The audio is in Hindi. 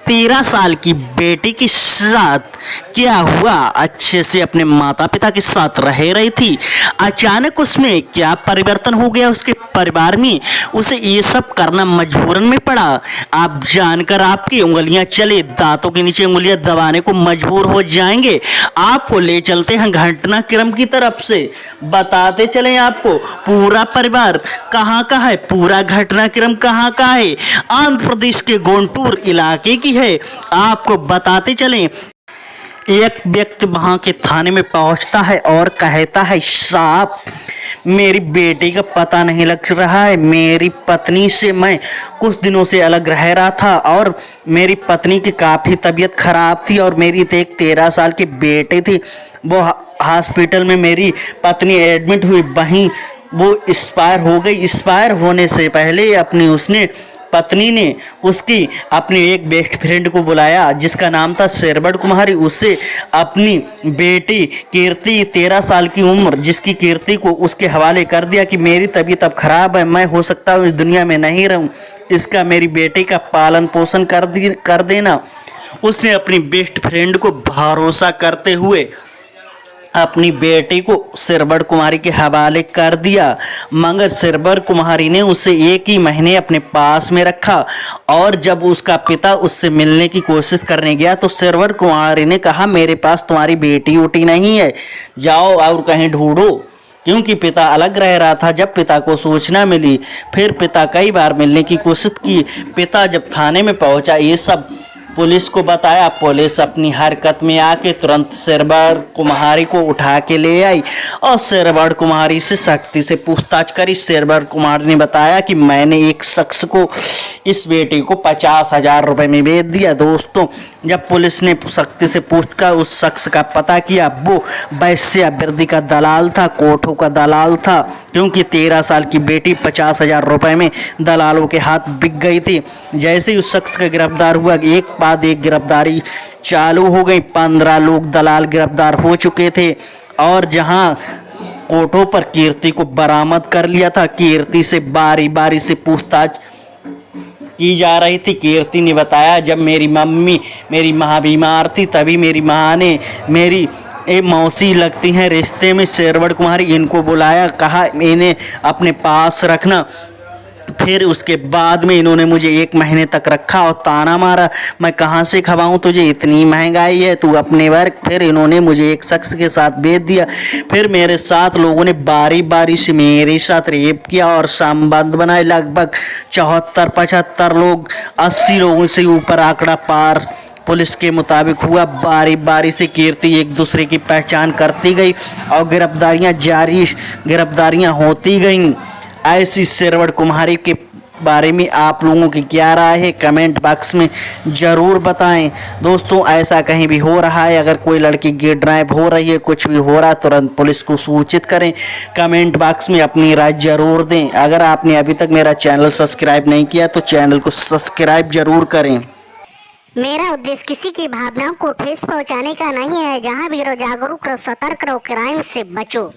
13 साल की बेटी के साथ क्या हुआ। अच्छे से अपने माता पिता के साथ रह रही थी, अचानक उसमें क्या परिवर्तन हो गया उसके परिवार में, उसे ये सब करना मजबूरन में पड़ा। आप जानकर आपकी उंगलियां चले दांतों के नीचे उंगलियां दबाने को मजबूर हो जाएंगे। आपको ले चलते हैं घटनाक्रम की तरफ से, बताते चले आपको पूरा परिवार कहाँ का है, पूरा घटनाक्रम कहाँ का है। आंध्र प्रदेश के गुंटूर इलाके की है। आपको बताते चलें, एक व्यक्ति वहां के थाने में पहुंचता है और कहता है, साहब मेरी बेटी का पता नहीं लग रहा है। मेरी पत्नी से मैं कुछ दिनों से अलग रह रहा था और मेरी पत्नी की काफ़ी तबीयत खराब थी और मेरी एक 13 साल की बेटी थी, वो हॉस्पिटल में मेरी पत्नी एडमिट हुई, वहीं वो एक्सपायर हो गई। एक्सपायर होने से पहले उसने पत्नी ने उसकी अपनी एक बेस्ट फ्रेंड को बुलाया जिसका नाम था शेरबड़ कुमारी। उससे अपनी बेटी कीर्ति 13 साल की उम्र जिसकी कीर्ति को उसके हवाले कर दिया कि मेरी तबीयत अब खराब है, मैं हो सकता हूँ इस दुनिया में नहीं रहूँ, इसका मेरी बेटी का पालन पोषण कर देना। उसने अपनी बेस्ट फ्रेंड को भरोसा करते हुए अपनी बेटी को शेरबड़ कुमारी के हवाले कर दिया, मगर शेरबड़ कुमारी ने उसे एक ही महीने अपने पास में रखा और जब उसका पिता उससे मिलने की कोशिश करने गया तो शेरबड़ कुमारी ने कहा, मेरे पास तुम्हारी बेटी उटी नहीं है, जाओ और कहीं ढूंढो। क्योंकि पिता अलग रह रहा था। जब पिता को सूचना मिली, फिर पिता कई बार मिलने की कोशिश की। पिता जब थाने में पहुंचा, ये सब पुलिस को बताया। पुलिस अपनी हरकत में आके तुरंत शेरबड़ कुमारी को उठा के ले आई और शेरबड़ कुमारी से सख्ती से पूछताछ करी। शेरबड़ कुमारी ने बताया कि मैंने एक शख्स को इस बेटी को 50,000 रुपये में बेच दिया। दोस्तों, जब पुलिस ने सख्ती से पूछकर उस शख्स का पता किया, वो वेश्यावृत्ति का दलाल था, कोठों का दलाल था, क्योंकि 13 साल की बेटी 50,000 रुपये में दलालों के हाथ बिक गई थी। जैसे ही उस शख्स का गिरफ्तार हुआ, एक बाद एक गिरफ्तारी चालू हो गई। 15 लोग दलाल गिरफ्तार हो चुके थे और जहां कोठों पर कीर्ति को बरामद कर लिया था। कीर्ति से बारी बारी से पूछताछ की जा रही थी। कीर्ति ने बताया, जब मेरी माँ बीमार थी तभी मेरी माँ ने, मेरी मौसी लगती हैं रिश्ते में शेरबड़ कुमारी, इनको बुलाया, कहा इन्हें अपने पास रखना। फिर उसके बाद में इन्होंने मुझे 1 महीने तक रखा और ताना मारा, मैं कहाँ से खवाऊँ तुझे, इतनी महंगाई है, तू अपने वर्क। फिर इन्होंने मुझे एक शख्स के साथ बेच दिया। फिर मेरे साथ लोगों ने बारी बारी से मेरे साथ रेप किया और संबंध बनाए। लगभग 74-75 लोग, 80 लोगों से ऊपर आंकड़ा पार पुलिस के मुताबिक हुआ। बारी बारी से कीर्ति एक दूसरे की पहचान करती गई और गिरफ्तारियां होती गईं। ऐसी शेरबड़ कुमारी के बारे में आप लोगों की क्या राय है, कमेंट बॉक्स में ज़रूर बताएं। दोस्तों, ऐसा कहीं भी हो रहा है, अगर कोई लड़की किडनैप हो रही है, कुछ भी हो रहा है, तुरंत पुलिस को सूचित करें। कमेंट बॉक्स में अपनी राय ज़रूर दें। अगर आपने अभी तक मेरा चैनल सब्सक्राइब नहीं किया तो चैनल को सब्सक्राइब ज़रूर करें। मेरा उद्देश्य किसी की भावनाओं को ठेस पहुंचाने का नहीं है। जहां भी रहो जागरूक रहो, सतर्क रहो, क्राइम से बचो।